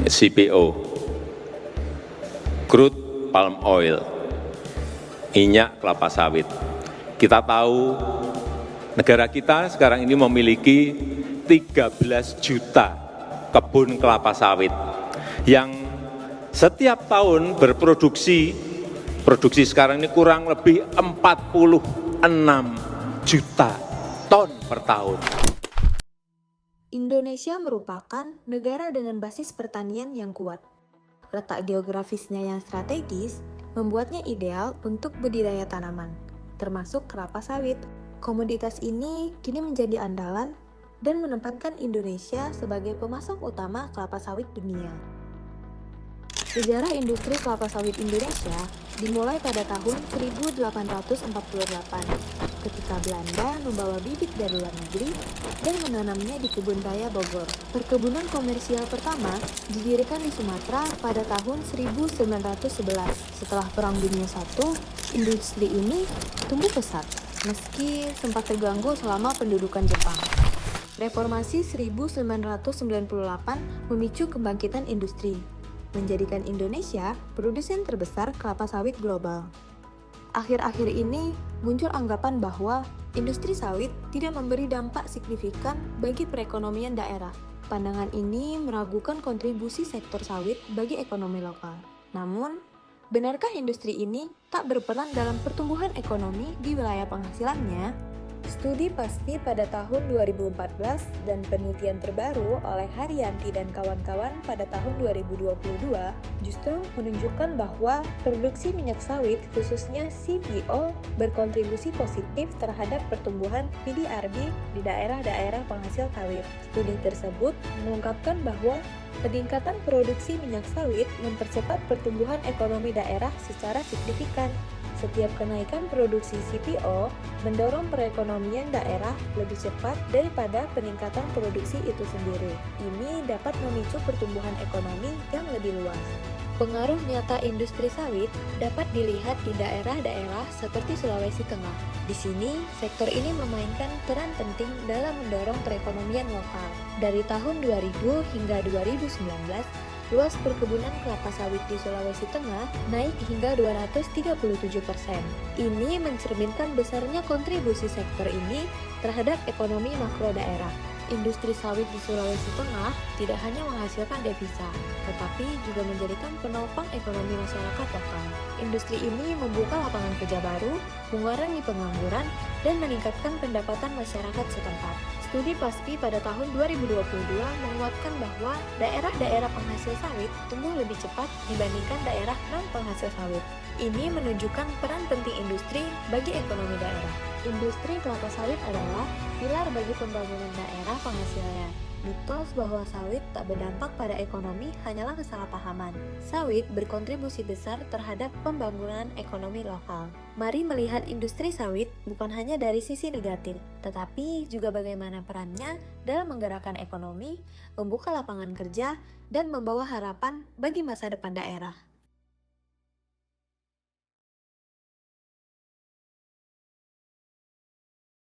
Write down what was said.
CPO, crude palm oil, minyak kelapa sawit. Kita tahu negara kita sekarang ini memiliki 13 juta kebun kelapa sawit yang setiap tahun produksi sekarang ini kurang lebih 46 juta ton per tahun. Indonesia merupakan negara dengan basis pertanian yang kuat. Letak geografisnya yang strategis membuatnya ideal untuk budidaya tanaman, termasuk kelapa sawit. Komoditas ini kini menjadi andalan dan menempatkan Indonesia sebagai pemasok utama kelapa sawit dunia. Sejarah industri kelapa sawit Indonesia dimulai pada tahun 1848 ketika Belanda membawa bibit dari luar negeri dan menanamnya di kebun raya Bogor. Perkebunan komersial pertama didirikan di Sumatera pada tahun 1911. Setelah Perang Dunia I, industri ini tumbuh pesat meski sempat terganggu selama pendudukan Jepang. Reformasi 1998 memicu kebangkitan industri, menjadikan Indonesia produsen terbesar kelapa sawit global. Akhir-akhir ini muncul anggapan bahwa industri sawit tidak memberi dampak signifikan bagi perekonomian daerah. Pandangan ini meragukan kontribusi sektor sawit bagi ekonomi lokal. Namun, benarkah industri ini tak berperan dalam pertumbuhan ekonomi di wilayah penghasilannya? Studi PASPI pada tahun 2014 dan penelitian terbaru oleh Haryanti dan kawan-kawan pada tahun 2022 justru menunjukkan bahwa produksi minyak sawit khususnya CPO berkontribusi positif terhadap pertumbuhan PDRB di daerah-daerah penghasil sawit. Studi tersebut mengungkapkan bahwa peningkatan produksi minyak sawit mempercepat pertumbuhan ekonomi daerah secara signifikan. Setiap kenaikan produksi CPO mendorong perekonomian daerah lebih cepat daripada peningkatan produksi itu sendiri. Ini dapat memicu pertumbuhan ekonomi yang lebih luas. Pengaruh nyata industri sawit dapat dilihat di daerah-daerah seperti Sulawesi Tengah. Di sini, sektor ini memainkan peran penting dalam mendorong perekonomian lokal. Dari tahun 2000 hingga 2019, luas perkebunan kelapa sawit di Sulawesi Tengah naik hingga 237%. Ini mencerminkan besarnya kontribusi sektor ini terhadap ekonomi makro daerah. Industri sawit di Sulawesi Tengah tidak hanya menghasilkan devisa, tetapi juga menjadikan penopang ekonomi masyarakat lokal. Industri ini membuka lapangan kerja baru, mengurangi pengangguran, dan meningkatkan pendapatan masyarakat setempat. Studi PASPI pada tahun 2022 menguatkan bahwa daerah-daerah penghasil sawit tumbuh lebih cepat dibandingkan daerah non-penghasil sawit. Ini menunjukkan peran penting industri bagi ekonomi daerah. Industri kelapa sawit adalah pilar bagi pembangunan daerah penghasilnya. Mitos bahwa sawit tak berdampak pada ekonomi hanyalah kesalahpahaman. Sawit berkontribusi besar terhadap pembangunan ekonomi lokal. Mari melihat industri sawit bukan hanya dari sisi negatif, tetapi juga bagaimana perannya dalam menggerakkan ekonomi, membuka lapangan kerja, dan membawa harapan bagi masa depan daerah.